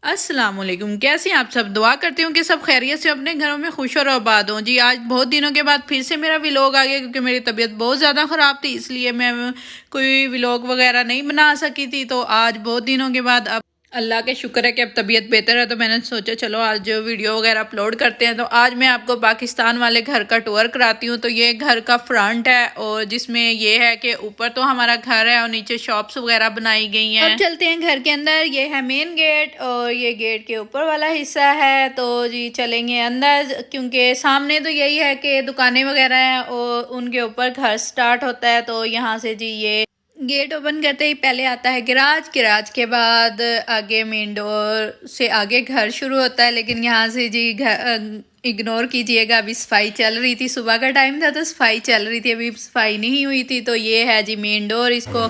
अस्सलाम वालेकुम। कैसे हैं आप सब? दुआ करती हूँ कि सब खैरियत से अपने घरों में खुश और आबाद हों। जी, आज बहुत दिनों के बाद फिर से मेरा व्लॉग आ गया क्योंकि मेरी तबीयत बहुत ज़्यादा ख़राब थी, इसलिए मैं कोई व्लॉग वगैरह नहीं बना सकी थी। तो आज बहुत दिनों के बाद अब अल्लाह के शुक्र है कि अब तबीयत बेहतर है, तो मैंने सोचा चलो आज वीडियो वगैरह अपलोड करते हैं। तो आज मैं आपको पाकिस्तान वाले घर का टूर कराती हूँ। तो ये घर का फ्रंट है और जिसमें ये है कि ऊपर तो हमारा घर है और नीचे शॉप्स वगैरह बनाई गई हैं। अब चलते हैं घर के अंदर। ये है मेन गेट और ये गेट के ऊपर वाला हिस्सा है। तो जी चलेंगे अंदर, क्योंकि सामने तो यही है कि दुकानें वगैरह हैं और उनके ऊपर घर स्टार्ट होता है। तो यहाँ से जी ये गेट ओपन करते ही पहले आता है गैराज। गैराज के बाद आगे मेन डोर से आगे घर शुरू होता है, लेकिन यहाँ से जी घर इग्नोर कीजिएगा, अभी सफाई चल रही थी। सुबह का टाइम था तो सफाई चल रही थी, अभी सफाई नहीं हुई थी। तो ये है जी मेन डोर, इसको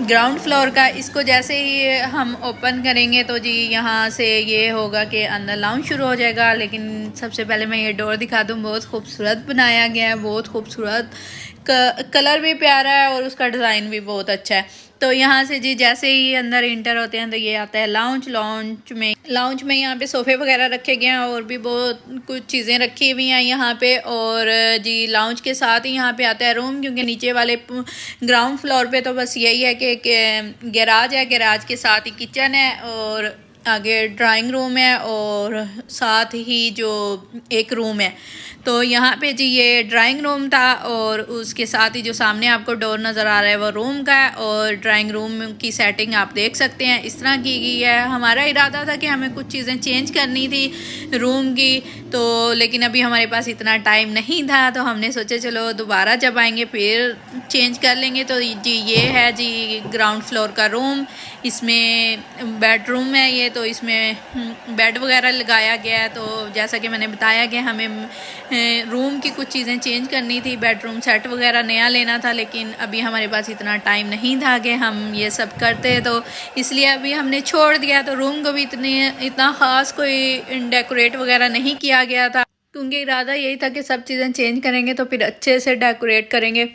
ग्राउंड फ्लोर का। इसको जैसे ही हम ओपन करेंगे तो जी यहाँ से ये होगा कि अंदर लाउंज शुरू हो जाएगा। लेकिन सबसे पहले मैं ये डोर दिखा दूँ, बहुत खूबसूरत बनाया गया है, बहुत खूबसूरत। कलर भी प्यारा है और उसका डिज़ाइन भी बहुत अच्छा है। तो यहाँ से जी जैसे ही अंदर इंटर होते हैं तो ये आता है लाउंज। लाउंज में यहाँ पे सोफ़े वगैरह रखे गए हैं और भी बहुत कुछ चीज़ें रखी हुई हैं यहाँ पे। और जी लाउंज के साथ ही यहाँ पे आता है रूम, क्योंकि नीचे वाले ग्राउंड फ्लोर पे तो बस यही है कि गैराज है। गैराज के साथ ही किचन है और आगे ड्राइंग रूम है और साथ ही जो एक रूम है। तो यहाँ पे जी ये ड्राइंग रूम था और उसके साथ ही जो सामने आपको डोर नज़र आ रहा है वो रूम का है। और ड्राइंग रूम की सेटिंग आप देख सकते हैं इस तरह की गई है। हमारा इरादा था कि हमें कुछ चीज़ें चेंज करनी थी रूम की, तो लेकिन अभी हमारे पास इतना टाइम नहीं था, तो हमने सोचा चलो दोबारा जब आएंगे फिर चेंज कर लेंगे। तो जी ये है जी ग्राउंड फ्लोर का रूम, इसमें बेडरूम है ये। तो इसमें बेड वगैरह लगाया गया है। तो जैसा कि मैंने बताया कि हमें रूम की कुछ चीज़ें चेंज करनी थी, बेडरूम सेट वगैरह नया लेना था, लेकिन अभी हमारे पास इतना टाइम नहीं था कि हम ये सब करते, तो इसलिए अभी हमने छोड़ दिया। तो रूम को भी इतना ख़ास कोई डेकोरेट वगैरह नहीं किया गया था, क्योंकि इरादा यही था कि सब चीज़ें चेंज करेंगे तो फिर अच्छे से डेकोरेट करेंगे।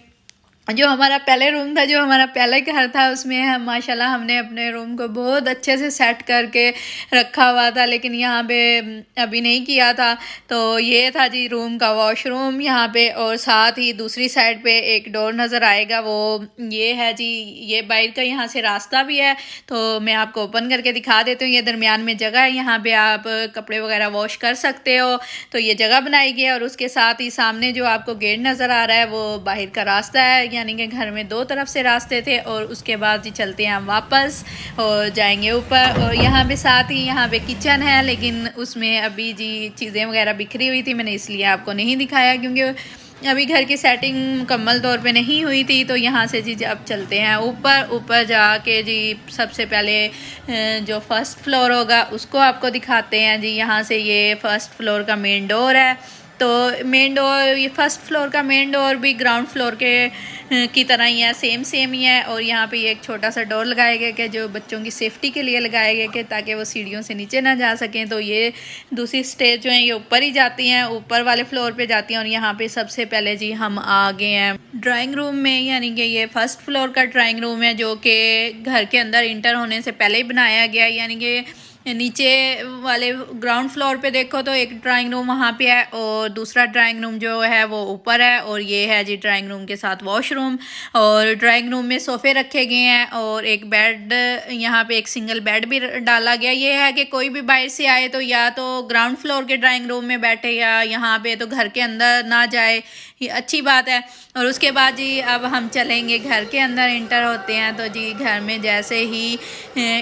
जो हमारा पहले रूम था, जो हमारा पहले घर था, उसमें हम माशाल्लाह हमने अपने रूम को बहुत अच्छे से सेट करके रखा हुआ था, लेकिन यहाँ पे अभी नहीं किया था। तो ये था जी रूम का वॉशरूम यहाँ पे, और साथ ही दूसरी साइड पे एक डोर नज़र आएगा, वो ये है जी। ये बाहर का यहाँ से रास्ता भी है, तो मैं आपको ओपन करके दिखा देती हूँ। ये दरमियान में जगह है, यहाँ पे आप कपड़े वगैरह वॉश कर सकते हो। तो ये जगह बनाई गई है और उसके साथ ही सामने जो आपको गेट नज़र आ रहा है वो बाहर का रास्ता है, यानी कि घर में दो तरफ से रास्ते थे। और उसके बाद जी चलते हैं हम वापस और जाएंगे ऊपर। और यहाँ पे साथ ही यहाँ पे किचन है, लेकिन उसमें अभी जी चीज़ें वगैरह बिखरी हुई थी, मैंने इसलिए आपको नहीं दिखाया क्योंकि अभी घर की सेटिंग मुकम्मल तौर पे नहीं हुई थी। तो यहाँ से जी अब चलते हैं ऊपर जाके जी सबसे पहले जो फर्स्ट फ्लोर होगा उसको आपको दिखाते हैं जी। यहाँ से ये फर्स्ट फ्लोर का मेन डोर है। तो मेन डोर, ये फर्स्ट फ्लोर का मेन डोर भी ग्राउंड फ्लोर के की तरह ही है, सेम ही है। और यहाँ पे ये एक छोटा सा डोर लगाया गया कि जो बच्चों की सेफ्टी के लिए लगाया गया कि ताकि वो सीढ़ियों से नीचे ना जा सकें। तो ये दूसरी स्टेज जो है ये ऊपर ही जाती हैं, ऊपर वाले फ्लोर पे जाती हैं। और यहाँ पे सबसे पहले जी हम आ गए हैं ड्राइंग रूम में, यानी कि ये फर्स्ट फ्लोर का ड्राइंग रूम है, जो कि घर के अंदर इंटर होने से पहले ही बनाया गया है। यानी कि नीचे वाले ग्राउंड फ्लोर पे देखो तो एक ड्राइंग रूम वहाँ पे है और दूसरा ड्राइंग रूम जो है वो ऊपर है। और ये है जी ड्राइंग रूम के साथ वॉशरूम। और ड्राइंग रूम में सोफ़े रखे गए हैं और एक बेड, यहाँ पे एक सिंगल बेड भी डाला गया। ये है कि कोई भी बाहर से आए तो या तो ग्राउंड फ्लोर के ड्राइंग रूम में बैठे या यहाँ पे, तो घर के अंदर ना जाए, ये अच्छी बात है। और उसके बाद जी अब हम चलेंगे घर के अंदर, इंटर होते हैं। तो जी घर में जैसे ही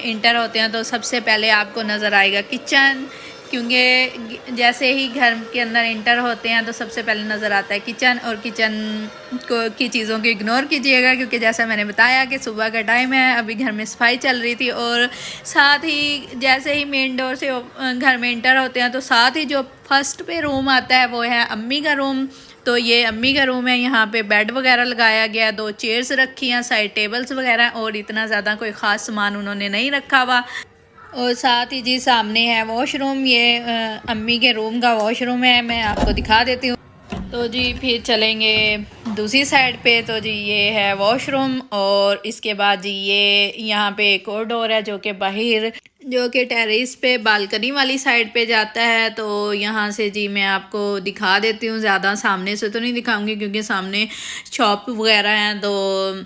इंटर होते हैं तो सबसे पहले आपको नज़र आएगा किचन, क्योंकि जैसे ही घर के अंदर इंटर होते हैं तो सबसे पहले नज़र आता है किचन। और किचन की चीज़ों को इग्नोर कीजिएगा, क्योंकि जैसा मैंने बताया कि सुबह का टाइम है, अभी घर में सफाई चल रही थी। और साथ ही जैसे ही मेन डोर से घर में इंटर होते हैं तो साथ ही जो फर्स्ट पे रूम आता है वो है अम्मी का रूम। तो ये अम्मी का रूम है, यहाँ पे बेड वगैरह लगाया गया, 2 चेयर्स रखी हैं, साइड टेबल्स वगैरह, और इतना ज़्यादा कोई ख़ास सामान उन्होंने नहीं रखा हुआ। और साथ ही जी सामने है वॉशरूम, ये अम्मी के रूम का वॉशरूम है, मैं आपको दिखा देती हूँ। तो जी फिर चलेंगे दूसरी साइड पे। तो जी ये है वॉशरूम और इसके बाद जी ये यहाँ पे एक और डोर है जो कि बाहर जो कि टेरेस पे बालकनी वाली साइड पे जाता है। तो यहाँ से जी मैं आपको दिखा देती हूँ, ज़्यादा सामने से तो नहीं दिखाऊंगी क्योंकि सामने शॉप वगैरह हैं, तो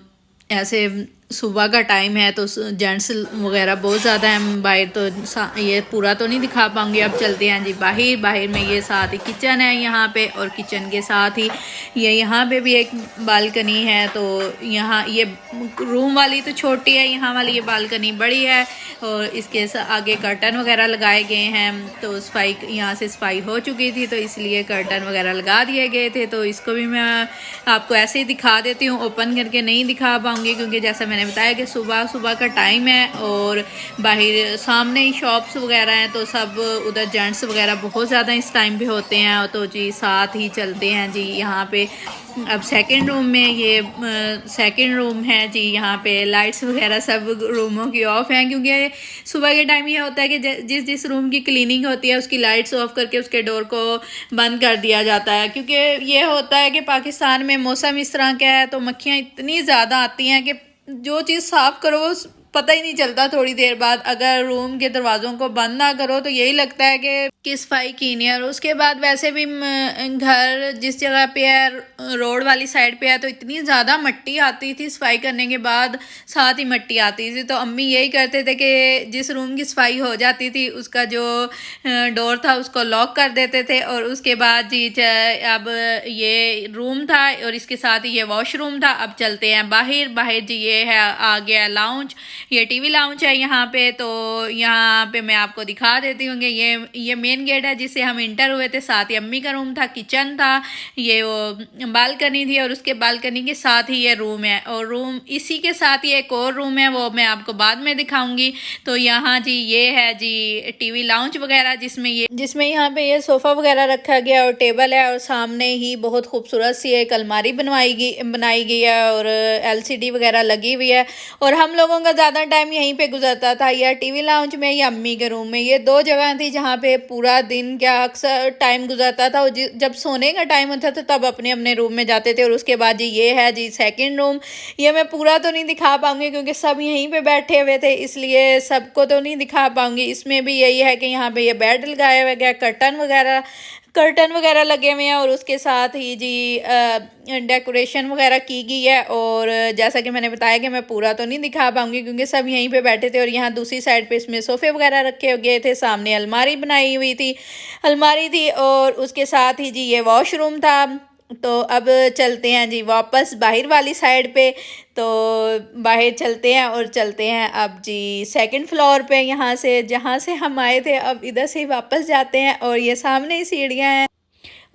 ऐसे सुबह का टाइम है तो जेंट्स वगैरह बहुत ज़्यादा हैं बाहर, तो ये पूरा तो नहीं दिखा पाऊंगी। अब चलते हैं जी बाहर। बाहर में ये साथ ही किचन है यहाँ पे, और किचन के साथ ही ये यहाँ पे भी एक बालकनी है। तो यहाँ ये रूम वाली तो छोटी है, यहाँ वाली ये बालकनी बड़ी है, और इसके आगे कर्टन वगैरह लगाए गए हैं। तो सफाई यहाँ से सफाई हो चुकी थी तो इसलिए कर्टन वगैरह लगा दिए गए थे। तो इसको भी मैं आपको ऐसे ही दिखा देती हूँ, ओपन करके नहीं दिखा पाऊँगी क्योंकि जैसा मैंने बताया कि सुबह सुबह का टाइम है और बाहर सामने ही शॉप्स वगैरह हैं, तो सब उधर जेंट्स वगैरह बहुत ज़्यादा इस टाइम पे होते हैं। तो जी साथ ही चलते हैं जी यहाँ पे। अब सेकंड रूम में ये सेकंड रूम है जी, यहाँ पे लाइट्स वगैरह सब रूमों की ऑफ हैं क्योंकि सुबह के टाइम ये होता है कि जिस जिस रूम की क्लीनिंग होती है उसकी लाइट्स ऑफ करके उसके डोर को बंद कर दिया जाता है। क्योंकि ये होता है कि पाकिस्तान में मौसम इस तरह का है तो मक्खियाँ इतनी ज़्यादा आती हैं कि जो चीज़ साफ़ करो वो पता ही नहीं चलता थोड़ी देर बाद। अगर रूम के दरवाज़ों को बंद ना करो तो यही लगता है कि सफाई की नहीं है। और उसके बाद वैसे भी घर जिस जगह पे है रोड वाली साइड पे है तो इतनी ज़्यादा मिट्टी आती थी, सफाई करने के बाद साथ ही मिट्टी आती थी। तो अम्मी यही करते थे कि जिस रूम की सफाई हो जाती थी उसका जो डोर था उसको लॉक कर देते थे। और उसके बाद जी अब ये रूम था और इसके साथ ही ये वॉशरूम था। अब चलते हैं बाहर। बाहर जी ये है आ गया लाउंज, ये टीवी लाउंज है यहाँ पे। तो यहाँ पे मैं आपको दिखा देती हूँ कि ये मेन गेट है जिससे हम इंटर हुए थे। साथ ही अम्मी का रूम था, किचन था, ये वो बालकनी थी और उसके बालकनी के साथ ही ये रूम है। और रूम इसी के साथ ही एक और रूम है, वो मैं आपको बाद में दिखाऊंगी। तो यहाँ जी ये है जी टीवी लाउंज वगैरह जिसमें यहाँ पे ये सोफ़ा वगैरह रखा गया और टेबल है, और सामने ही बहुत खूबसूरत सी एक अलमारी बनाई गई है और LCD वगैरह लगी हुई है। और हम लोगों का ज़्यादा टाइम यहीं पे गुजरता था, या टीवी लाउंज में या अम्मी के रूम में। ये दो जगह थी जहाँ पे पूरा दिन क्या अक्सर टाइम गुजरता था। और जब सोने का टाइम होता था तब अपने अपने रूम में जाते थे। और उसके बाद जी ये है जी सेकंड रूम। ये मैं पूरा तो नहीं दिखा पाऊंगी क्योंकि सब यहीं पे बैठे हुए थे, इसलिए सबको तो नहीं दिखा पाऊंगी। इसमें भी यही है कि यहाँ पे ये बेड लगाया हुआ गया, कर्टन वगैरह लगे हुए हैं, और उसके साथ ही जी डेकोरेशन वगैरह की गई है। और जैसा कि मैंने बताया कि मैं पूरा तो नहीं दिखा पाऊंगी क्योंकि सब यहीं पे बैठे थे। और यहाँ दूसरी साइड पे इसमें सोफ़े वगैरह रखे गए थे, सामने अलमारी थी और उसके साथ ही जी ये वॉशरूम था। तो अब चलते हैं जी वापस बाहर वाली साइड पे। तो बाहर चलते हैं और चलते हैं अब जी सेकंड फ्लोर पे। यहाँ से जहाँ से हम आए थे अब इधर से ही वापस जाते हैं। और ये सामने ही सीढ़ियाँ हैं,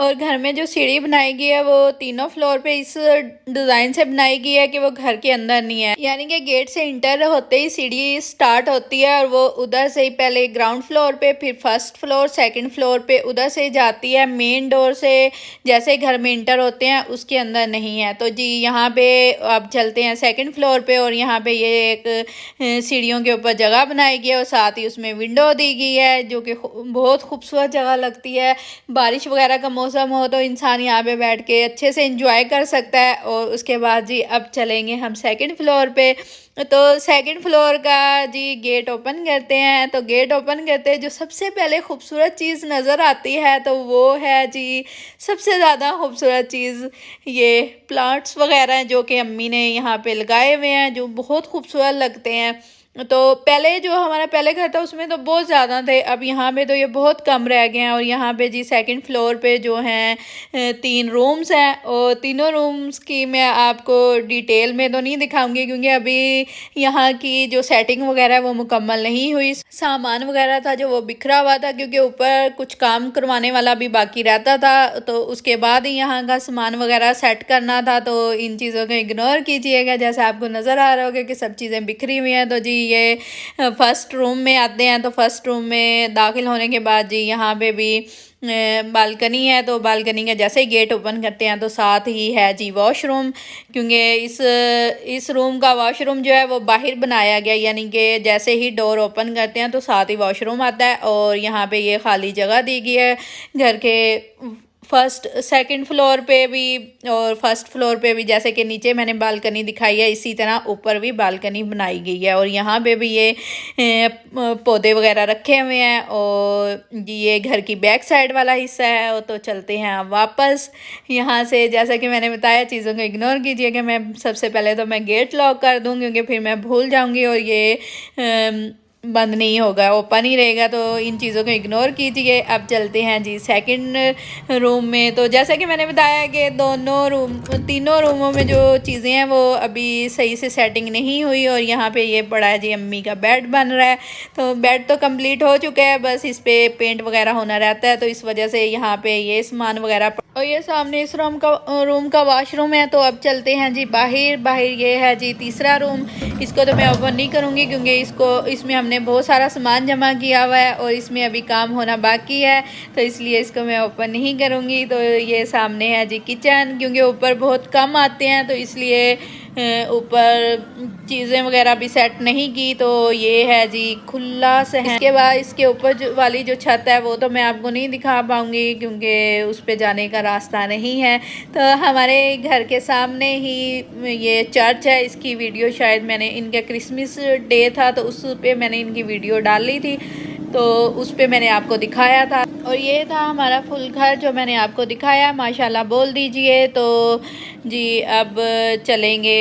और घर में जो सीढ़ी बनाई गई है वो तीनों फ्लोर पे इस डिज़ाइन से बनाई गई है कि वो घर के अंदर नहीं है, यानी कि गेट से इंटर होते ही सीढ़ी स्टार्ट होती है और वो उधर से ही पहले ग्राउंड फ्लोर पे, फिर फर्स्ट फ्लोर, सेकंड फ्लोर पे उधर से जाती है मेन डोर से। जैसे घर में इंटर होते हैं उसके अंदर नहीं है। तो जी यहाँ पे अब चलते हैं सेकंड फ्लोर पे, और यहाँ पे ये एक सीढ़ियों के ऊपर जगह बनाई गई है और साथ ही उसमें विंडो दी गई है जो कि बहुत खूबसूरत जगह लगती है। बारिश वगैरह का मौसम हो तो इंसान यहाँ पे बैठ के अच्छे से एंजॉय कर सकता है। और उसके बाद जी अब चलेंगे हम सेकंड फ्लोर पे। तो सेकंड फ्लोर का जी गेट ओपन करते हैं। तो गेट ओपन करते हैं जो सबसे पहले खूबसूरत चीज़ नज़र आती है तो वो है जी सबसे ज़्यादा खूबसूरत चीज़ ये प्लांट्स वगैरह हैं जो कि अम्मी ने यहाँ पे लगाए हुए हैं, जो बहुत खूबसूरत लगते हैं। तो पहले जो हमारा पहले घर था उसमें तो बहुत ज़्यादा थे, अब यहाँ पे तो ये बहुत कम रह गए हैं। और यहाँ पे जी सेकंड फ्लोर पे जो हैं 3 रूम्स हैं, और तीनों रूम्स की मैं आपको डिटेल में तो नहीं दिखाऊंगी क्योंकि अभी यहाँ की जो सेटिंग वगैरह है वो मुकम्मल नहीं हुई। सामान वगैरह था जो वो बिखरा हुआ था क्योंकि ऊपर कुछ काम करवाने वाला भी बाकी रहता था, तो उसके बाद ही यहाँ का सामान वगैरह सेट करना था। तो इन चीज़ों को इग्नोर कीजिएगा, जैसे आपको नज़र आ रहा होगा कि सब चीज़ें बिखरी हुई हैं। तो जी ये फर्स्ट रूम में आते हैं। तो फर्स्ट रूम में दाखिल होने के बाद जी यहाँ पे भी बालकनी है। तो बालकनी का जैसे ही गेट ओपन करते हैं तो साथ ही है जी वॉशरूम, क्योंकि इस रूम का वॉशरूम जो है वो बाहर बनाया गया, यानी कि जैसे ही डोर ओपन करते हैं तो साथ ही वॉशरूम आता है। और यहाँ पे ये खाली जगह दी गई है घर के फर्स्ट सेकंड फ्लोर पे भी और फर्स्ट फ्लोर पे भी, जैसे कि नीचे मैंने बालकनी दिखाई है, इसी तरह ऊपर भी बालकनी बनाई गई है। और यहाँ पे भी ये पौधे वगैरह रखे हुए हैं। और ये घर की बैक साइड वाला हिस्सा है। और तो चलते हैं अब वापस यहाँ से। जैसा कि मैंने बताया, चीज़ों को इग्नोर कीजिए कि मैं सबसे पहले तो मैं गेट लॉक कर दूँ, क्योंकि फिर मैं भूल जाऊँगी और ये बंद नहीं होगा, ओपन ही रहेगा। तो इन चीज़ों को इग्नोर कीजिए। अब चलते हैं जी सेकंड रूम में। तो जैसा कि मैंने बताया कि तीनों रूमों में जो चीज़ें हैं वो अभी सही से सेटिंग नहीं हुई। और यहाँ पे ये पड़ा है जी अम्मी का बेड बन रहा है। तो बेड तो कंप्लीट हो चुका है, बस इस पर पेंट वगैरह होना रहता है। तो इस वजह से यहाँ पे ये सामान वगैरह, और ये सामने इस रूम का वॉशरूम है। तो अब चलते हैं जी बाहर ये है जी तीसरा रूम। इसको तो मैं ओपन नहीं करूँगी, क्योंकि इसमें हमने बहुत सारा सामान जमा किया हुआ है और इसमें अभी काम होना बाकी है। तो इसलिए इसको मैं ओपन नहीं करूँगी। तो ये सामने है जी किचन, क्योंकि ऊपर बहुत कम आते हैं, तो इसलिए ऊपर चीज़ें वगैरह भी सेट नहीं की। तो ये है जी खुला सा है। इसके बाद इसके ऊपर वाली जो छत है वो तो मैं आपको नहीं दिखा पाऊँगी, क्योंकि उस पे जाने का रास्ता नहीं है। तो हमारे घर के सामने ही ये चर्च है। इसकी वीडियो शायद मैंने, इनका क्रिसमस डे था तो उस पे मैंने इनकी वीडियो डाली थी, तो उस पे मैंने आपको दिखाया था। और ये था हमारा फुल घर जो मैंने आपको दिखाया। माशाल्लाह बोल दीजिए। तो जी अब चलेंगे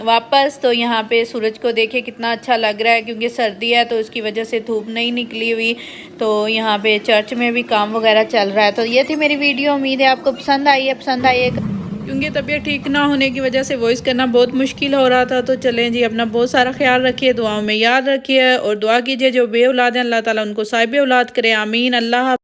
वापस। तो यहाँ पे सूरज को देखिए कितना अच्छा लग रहा है, क्योंकि सर्दी है तो उसकी वजह से धूप नहीं निकली हुई। तो यहाँ पे चर्च में भी काम वगैरह चल रहा है। तो ये थी मेरी वीडियो, उम्मीद है आपको पसंद आई है। क्योंकि तबीयत ठीक ना होने की वजह से वॉइस करना बहुत मुश्किल हो रहा था। तो चलें जी, अपना बहुत सारा ख्याल रखिए, दुआओं में याद रखिए और दुआ कीजिए जो बे औलाद हैं अल्लाह ताला उनको साहिब औलाद करे। आमीन। अल्लाह।